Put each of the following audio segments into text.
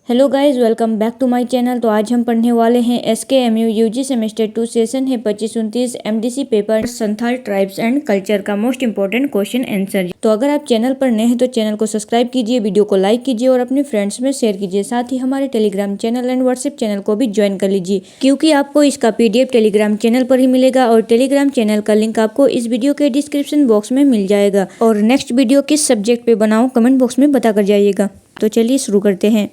Hello guys, welcome back to my channel. तो आज हम पढ़ने वाले हैं SKMU यूजी सेमेस्टर 2 सेशन है 25-29 MDC paper Santhal tribes and culture का मोस्ट इंपॉर्टेंट क्वेश्चन आंसर। तो अगर आप चैनल पर नए हैं तो चैनल को सब्सक्राइब कीजिए, वीडियो को लाइक कीजिए और अपने फ्रेंड्स में शेयर कीजिए। साथ ही हमारे Telegram channel and WhatsApp channel को भी ज्वाइन कर लीजिए, क्योंकि आपको इसका PDF टेलीग्राम चैनल पर ही मिलेगा और टेलीग्राम चैनल का लिंक आपको इस वीडियो के डिस्क्रिप्शन बॉक्स में मिल जाएगा। और नेक्स्ट वीडियो किस सब्जेक्ट पे बनाऊं कमेंट बॉक्स में बता कर जाइएगा। तो चलिए शुरू करते हैं।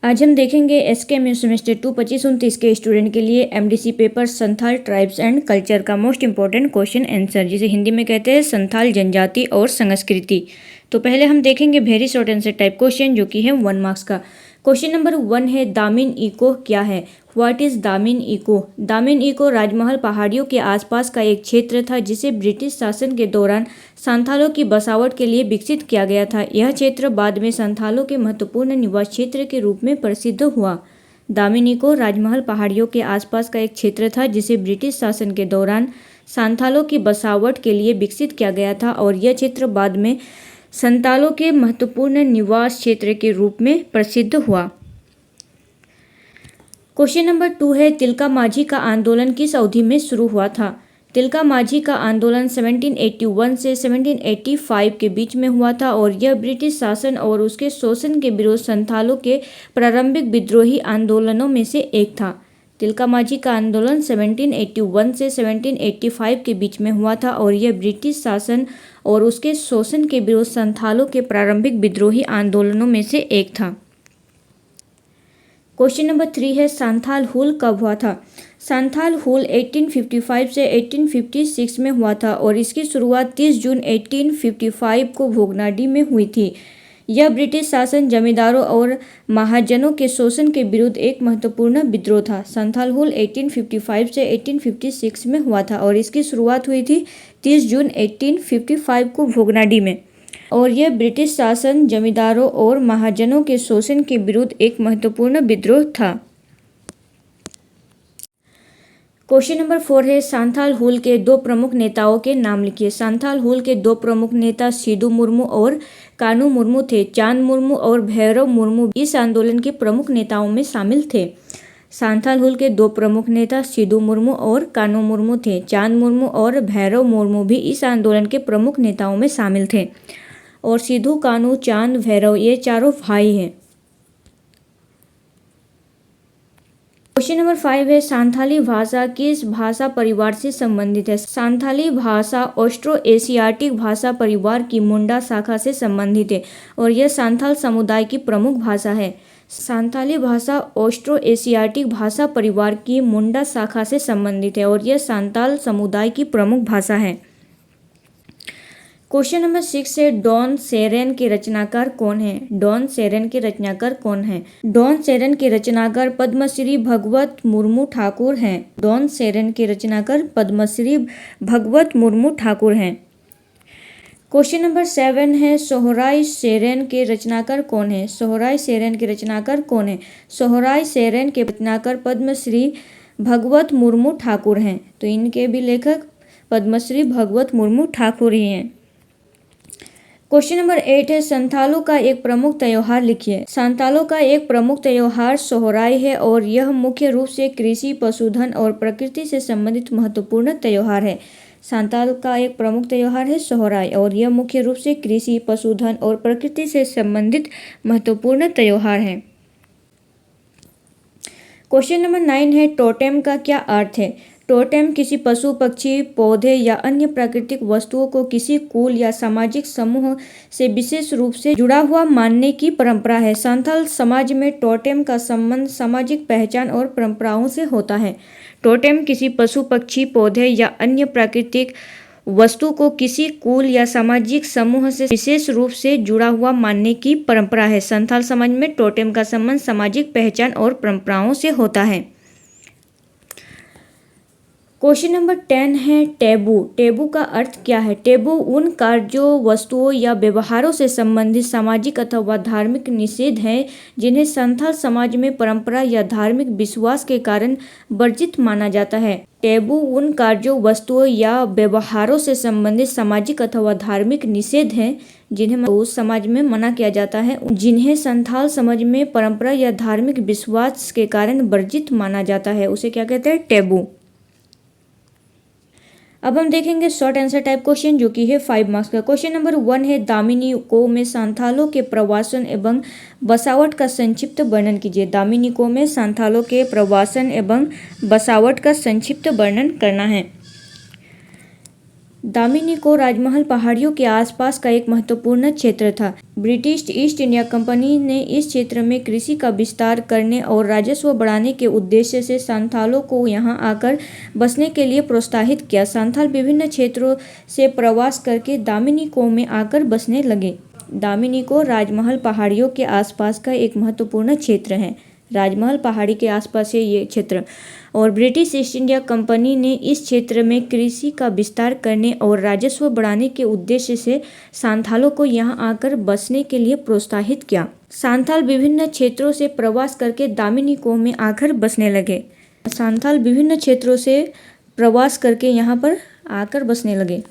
आज हम देखेंगे SKMU सेमेस्टर 2 25-29 के स्टूडेंट के लिए MDC paper Santhal tribes and culture का मोस्ट इंपॉर्टेंट क्वेश्चन आंसर, जिसे हिंदी में कहते हैं संथाल जनजाति और संस्कृति। तो पहले हम देखेंगे very short answer type question, जो कि है 1 मार्क्स का। क्वेश्चन नंबर 1 है, दामिन इको क्या है? What is Damin Ikoh? दामिन इको राजमहल पहाड़ियों के आसपास का एक क्षेत्र था जिसे ब्रिटिश शासन के दौरान संथालों की बसावट के लिए विकसित किया गया था। यह क्षेत्र बाद में संथालों के महत्वपूर्ण निवास क्षेत्र के रूप में प्रसिद्ध हुआ। दामिन इको राजमहल पहाड़ियों के आसपास का एक क्षेत्र था जिसे ब्रिटिश शासन के दौरान संथालों की बसावट के लिए विकसित किया गया था और यह क्षेत्र बाद में संथालों के महत्वपूर्ण निवास क्षेत्र के रूप में प्रसिद्ध हुआ। क्वेश्चन नंबर 2 है, तिलका माझी का आंदोलन किस अवधि में शुरू हुआ था? तिलका माझी का आंदोलन 1781 से 1785 के बीच में हुआ था और यह ब्रिटिश शासन और उसके शोषण के विरोध संथालों के प्रारंभिक विद्रोही आंदोलनों में से एक था। तिलका माझी का आंदोलन 1781 से 1785 के बीच में हुआ था और यह ब्रिटिश शासन और उसके शोषण के विरोध संथालों के प्रारंभिक विद्रोही आंदोलनों में से एक था। क्वेश्चन नंबर 3 है, सांथाल हुल कब हुआ था? सांथाल हुल 1855 से 1856 में हुआ था और इसकी शुरुआत 30 जून 1855 को भोगनाडी में हुई थी। यह ब्रिटिश शासन, जमींदारों और महाजनों के शोषण के विरुद्ध एक महत्वपूर्ण विद्रोह था। सांथाल हुल 1855 से 1856 में हुआ था और इसकी शुरुआत हुई थी 30 जून 1855 को भोगनाडी में और यह ब्रिटिश शासन, जमींदारों और महाजनों के शोषण के विरुद्ध एक महत्वपूर्ण विद्रोह था। क्वेश्चन नंबर 4 है, सांथाल हुल के 2 प्रमुख नेताओं के नाम लिखिए। सांथाल हुल के 2 प्रमुख नेता सिदू मुर्मू और कानू मुर्मू थे। चांद मुर्मू और भैरव मुर्मू इस आंदोलन के प्रमुख नेताओं में शामिल थे। सांथाल हुल के 2 प्रमुख नेता सिदू मुर्मू और कानू मुर्मू थे। चांद मुर्मू और भैरव मुर्मू भी इस आंदोलन के प्रमुख नेताओं में शामिल थे और सिदू, कानू, चांद, भैरव ये चारों भाई हैं। क्वेश्चन नंबर 5 है, सांथाली भाषा किस भाषा परिवार से संबंधित है? सांथाली भाषा ऑस्ट्रो एशियाटिक भाषा परिवार की मुंडा शाखा से संबंधित है और यह सांथाल समुदाय की प्रमुख भाषा है। सांथाली भाषा ऑस्ट्रो एशियाटिक भाषा परिवार की मुंडा शाखा से संबंधित है और यह सांथाल समुदाय की प्रमुख भाषा है। क्वेश्चन नंबर 6 है, डॉन सेरेन के रचनाकार कौन है? डॉन सेरेन के रचनाकार कौन है? डॉन सेरेन के रचनाकार पद्मश्री भगवत मुर्मू ठाकुर हैं। डॉन सेरेन के रचनाकार पद्मश्री भगवत मुर्मू ठाकुर हैं। क्वेश्चन नंबर 7 है, सोहराय सेरेन के रचनाकार कौन है? सोहराय सेरेन के रचनाकार कौन है? सोहराय सेरेन के रचनाकार पद्मश्री भगवत मुर्मू ठाकुर हैं। तो इनके भी लेखक पद्मश्री भगवत मुर्मू ठाकुर ही हैं। क्वेश्चन नंबर 8 है, संथालों का एक प्रमुख त्योहार लिखिए। संथालों का एक प्रमुख त्योहार सोहराय है और यह मुख्य रूप से कृषि, पशुधन और प्रकृति से संबंधित महत्वपूर्ण त्योहार है। संथाल का एक प्रमुख त्योहार है सोहराय और यह मुख्य रूप से कृषि, पशुधन और प्रकृति से संबंधित महत्वपूर्ण त्योहार है। क्वेश्चन नंबर 9 है, टोटेम का क्या अर्थ है? टोटेम किसी पशु, पक्षी, पौधे या अन्य प्राकृतिक वस्तुओं को किसी कुल या सामाजिक समूह से विशेष रूप से जुड़ा हुआ मानने की परंपरा है। संथाल समाज में टोटेम का संबंध सामाजिक पहचान और परंपराओं से होता है। टोटेम किसी पशु, पक्षी, पौधे या अन्य प्राकृतिक वस्तु को किसी कुल या सामाजिक समूह से विशेष रूप से जुड़ा हुआ मानने की परंपरा है। संथाल समाज में टोटेम का संबंध सामाजिक पहचान और परंपराओं से होता है। क्वेश्चन नंबर 10 है टेबू। टेबू का अर्थ क्या है? टेबू उन कार्यों, वस्तुओं या व्यवहारों से संबंधित सामाजिक अथवा धार्मिक निषेध हैं जिन्हें संथाल समाज में परंपरा या धार्मिक विश्वास के कारण वर्जित माना जाता है। टेबू उन कार्यों, वस्तुओं या व्यवहारों से संबंधित सामाजिक अथवा धार्मिक निषेध हैं जिन्हें उस समाज में मना किया जाता है, जिन्हें संथाल समाज में परंपरा या धार्मिक विश्वास के कारण वर्जित माना जाता है, उसे क्या कहते हैं? टेबू। अब हम देखेंगे शॉर्ट आंसर टाइप क्वेश्चन जो कि है 5 मार्क्स का। क्वेश्चन नंबर 1 है दामिनी को में सांथालों के प्रवासन एवं बसावट का संक्षिप्त वर्णन कीजिए। दामिनी को में सांथालों के प्रवासन एवं बसावट का संक्षिप्त वर्णन करना है। दामिनी को राजमहल पहाड़ियों के आसपास का एक महत्वपूर्ण क्षेत्र था। ब्रिटिश ईस्ट इंडिया कंपनी ने इस क्षेत्र में कृषि का विस्तार करने और राजस्व बढ़ाने के उद्देश्य से सांथालों को यहां आकर बसने के लिए प्रोत्साहित किया। सांथाल विभिन्न क्षेत्रों से प्रवास करके दामिनी को में आकर बसने लगे। दामिनी को राजमहल पहाड़ियों के आसपास का एक महत्वपूर्ण क्षेत्र है। राजमहल पहाड़ी के आसपास है ये क्षेत्र। और ब्रिटिश ईस्ट इंडिया कंपनी ने इस क्षेत्र में कृषि का विस्तार करने और राजस्व बढ़ाने के उद्देश्य से सांथालों को यहां आकर बसने के लिए प्रोत्साहित किया। सांथाल विभिन्न क्षेत्रों से प्रवास करके दामिनी को में आकर बसने लगे। सांथाल विभिन्न क्षेत्रों से प्रवास करके यहाँ पर आकर बसने लगे।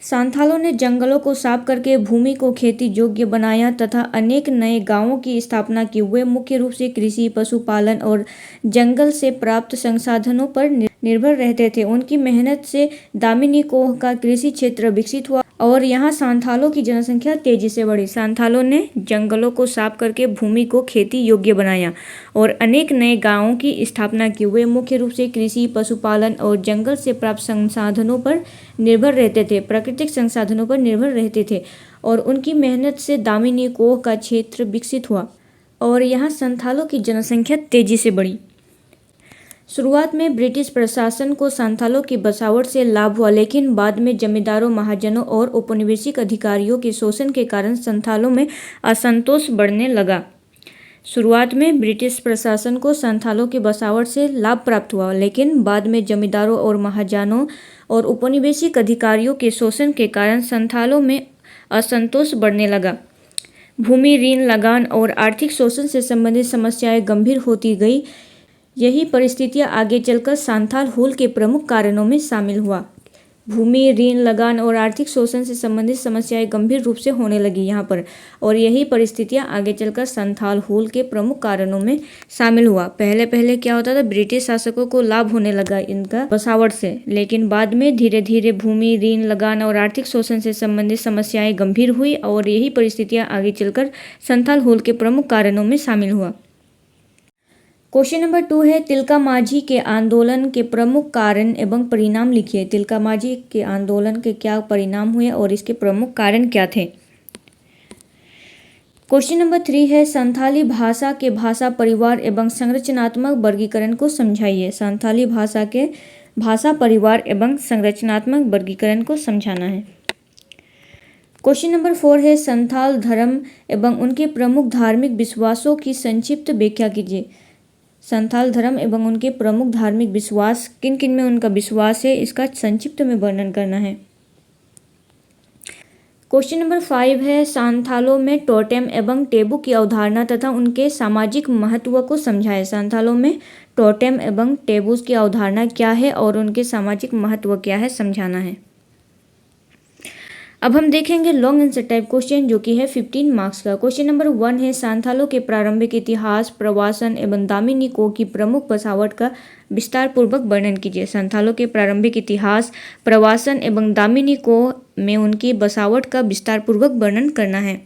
सांथालों ने जंगलों को साफ करके भूमि को खेती योग्य बनाया तथा अनेक नए गांवों की स्थापना की। वे मुख्य रूप से कृषि, पशुपालन और जंगल से प्राप्त संसाधनों पर निर्भर रहते थे। उनकी मेहनत से दामिनी कोह का कृषि क्षेत्र विकसित हुआ और यहाँ सांथालों की जनसंख्या तेजी से बढ़ी। सांथालों ने जंगलों को साफ करके भूमि को खेती योग्य बनाया और अनेक नए गांवों की स्थापना की। वे मुख्य रूप से कृषि, पशुपालन और जंगल से प्राप्त संसाधनों पर निर्भर रहते थे, प्राकृतिक संसाधनों पर निर्भर रहते थे और उनकी मेहनत से दामिनी कोह का क्षेत्र विकसित हुआ और यहाँ सांथालों की जनसंख्या तेजी से बढ़ी। शुरुआत में ब्रिटिश प्रशासन को सांथालों की बसावट से लाभ हुआ, लेकिन बाद में जमींदारों, महाजनों और औपनिवेशिक अधिकारियों के शोषण के कारण सांथालों में असंतोष बढ़ने लगा। शुरुआत में ब्रिटिश प्रशासन को सांथालों की बसावट से लाभ प्राप्त हुआ, लेकिन बाद में जमींदारों और महाजनों और औपनिवेशिक अधिकारियों के शोषण के कारण सांथालों में असंतोष बढ़ने लगा। भूमि ऋण, लगान और आर्थिक शोषण से संबंधित समस्याएं गंभीर होती गई। यही परिस्थितियां आगे चलकर सांथाल हूल के प्रमुख कारणों में शामिल हुआ। भूमि ऋण, लगान और आर्थिक शोषण से संबंधित समस्याएं गंभीर रूप से होने लगी यहाँ पर, और यही परिस्थितियां आगे चलकर सांथाल हूल के प्रमुख कारणों में शामिल हुआ। पहले क्या होता था, ब्रिटिश शासकों को लाभ होने लगा इनका बसावट से, लेकिन बाद में धीरे धीरे भूमि ऋण, लगान और आर्थिक शोषण से संबंधित समस्याएं गंभीर हुई और यही परिस्थितियां आगे चलकर सांथाल हूल के प्रमुख कारणों में शामिल हुआ। क्वेश्चन नंबर 2 है तिलका मांझी के आंदोलन के प्रमुख कारण एवं परिणाम लिखिए। तिलका मांझी के आंदोलन के क्या परिणाम हुए और इसके प्रमुख कारण क्या थे? क्वेश्चन नंबर 3 है संथाली भाषा के भाषा परिवार एवं संरचनात्मक वर्गीकरण को समझाइए। संथाली भाषा के भाषा परिवार एवं संरचनात्मक वर्गीकरण को समझाना है। क्वेश्चन नंबर 4 है संथाल धर्म एवं उनके प्रमुख धार्मिक विश्वासों की संक्षिप्त व्याख्या कीजिए। संथाल धर्म एवं उनके प्रमुख धार्मिक विश्वास, किन किन में उनका विश्वास है, इसका संक्षिप्त में वर्णन करना है। क्वेश्चन नंबर 5 है सांथालों में टोटेम एवं टेबू की अवधारणा तथा उनके सामाजिक महत्व को समझाएं। सांथालों में टोटेम एवं टेबू की अवधारणा क्या है और उनके सामाजिक महत्व क्या है, समझाना है। अब हम देखेंगे लॉन्ग आंसर टाइप क्वेश्चन जो कि है 15 मार्क्स का। क्वेश्चन नंबर 1 है सांथालों के प्रारंभिक इतिहास, प्रवासन एवं दामिनी कोह की प्रमुख बसावट का विस्तार पूर्वक वर्णन कीजिए। सांथालों के प्रारंभिक इतिहास, प्रवासन एवं दामिनी कोह में उनकी बसावट का विस्तार पूर्वक वर्णन करना है।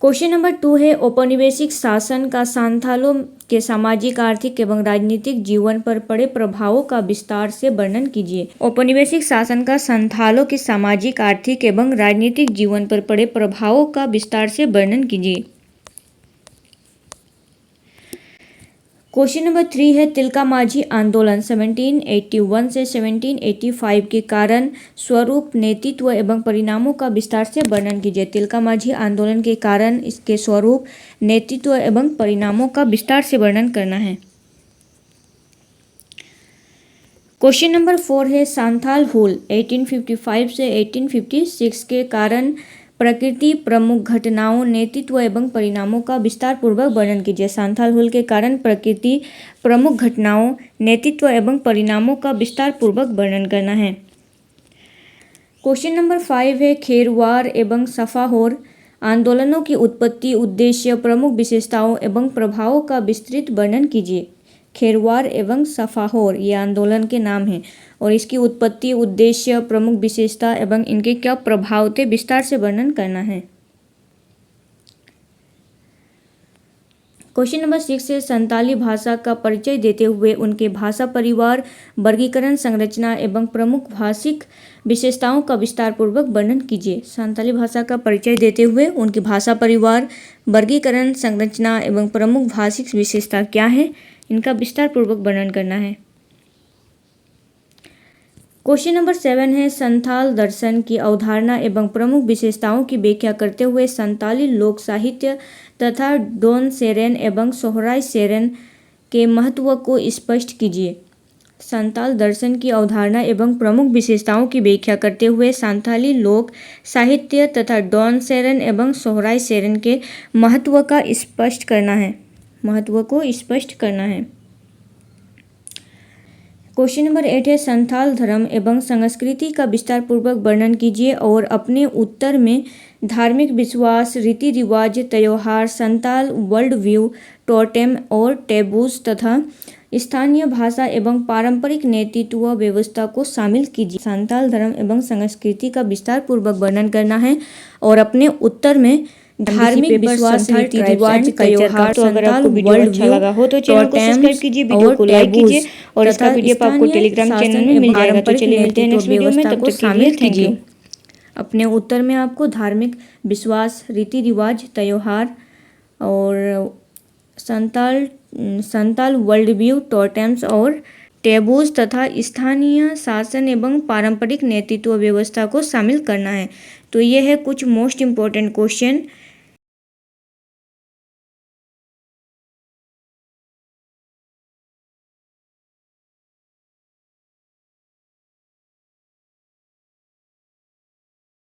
क्वेश्चन नंबर 2 है औपनिवेशिक शासन का सांथालों के सामाजिक, आर्थिक एवं राजनीतिक जीवन पर पड़े प्रभावों का विस्तार से वर्णन कीजिए। औपनिवेशिक शासन का सांथालों के सामाजिक, आर्थिक एवं राजनीतिक जीवन पर पड़े प्रभावों का विस्तार से वर्णन कीजिए। क्वेश्चन नंबर 3 है तिलका माझी आंदोलन 1781 से 1785 के कारण, स्वरूप, नेतृत्व एवं परिणामों का विस्तार से वर्णन कीजिए। तिलका माझी आंदोलन के कारण, इसके स्वरूप, नेतृत्व एवं परिणामों का विस्तार से वर्णन करना है। क्वेश्चन नंबर 4 है सांथाल हुल 1855 से 1856 के कारण, प्रकृति, प्रमुख घटनाओं, नेतृत्व एवं परिणामों का विस्तार पूर्वक वर्णन कीजिए। सांथाल हुल के कारण, प्रकृति, प्रमुख घटनाओं, नेतृत्व एवं परिणामों का विस्तार पूर्वक वर्णन करना है। क्वेश्चन नंबर 5 है खेरवार एवं सफाहोर आंदोलनों की उत्पत्ति, उद्देश्य, प्रमुख विशेषताओं एवं प्रभावों का विस्तृत वर्णन कीजिए। खेरवार एवं सफाहोर ये आंदोलन के नाम हैं और इसकी उत्पत्ति, उद्देश्य, प्रमुख विशेषता एवं इनके क्या प्रभाव थे, विस्तार से वर्णन करना है। क्वेश्चन नंबर 6 है संताली भाषा का परिचय देते हुए उनके भाषा परिवार, वर्गीकरण, संरचना एवं प्रमुख भाषिक विशेषताओं का विस्तार पूर्वक वर्णन कीजिए। संताली भाषा का परिचय देते हुए उनकी भाषा परिवार, वर्गीकरण, संरचना एवं प्रमुख भाषिक विशेषता क्या है, इनका विस्तार पूर्वक वर्णन करना है। क्वेश्चन नंबर 7 है संथाल दर्शन की अवधारणा एवं प्रमुख विशेषताओं की व्याख्या करते हुए संताली लोक साहित्य तथा डोन सेरेन एवं सोहराय सेरेन के महत्व को स्पष्ट कीजिए। संताल दर्शन की अवधारणा एवं प्रमुख विशेषताओं की व्याख्या करते हुए संताली लोक साहित्य तथा डोन सेरेन एवं सोहराय सेरेन के महत्व का स्पष्ट करना है, महत्व को स्पष्ट करना है। क्वेश्चन नंबर 8 है संथाल धर्म एवं संस्कृति का विस्तार पूर्वक वर्णन कीजिए और अपने उत्तर में धार्मिक विश्वास, रीति रिवाज, त्योहार, संताल वर्ल्ड व्यू, टोटेम और टेबूज तथा स्थानीय भाषा एवं पारंपरिक नेतृत्व व्यवस्था को शामिल कीजिए। संताल धर्म एवं संस्कृति का विस्तार पूर्वक वर्णन करना है और अपने उत्तर में धार्मिक विश्वास, रीति रिवाज, त्योहार, तो अगर आपको वीडियो अच्छा लगा हो तो चैनल को सब्सक्राइब कीजिए, वीडियो को लाइक कीजिए और इसका पीडीएफ आपको टेलीग्राम चैनल में मिल जाएगा। तो चलिए मिलते हैं नेक्स्ट वीडियो में, तब तक के लिए थैंक यू। अपने उत्तर में आपको धार्मिक विश्वास, रीति रिवाज, त्योहार और संताल वर्ल्ड व्यू, टोटेम्स और टेबूज तथा स्थानीय शासन एवं पारंपरिक नेतृत्व व्यवस्था को शामिल करना है। तो ये है कुछ मोस्ट इम्पोर्टेंट क्वेश्चन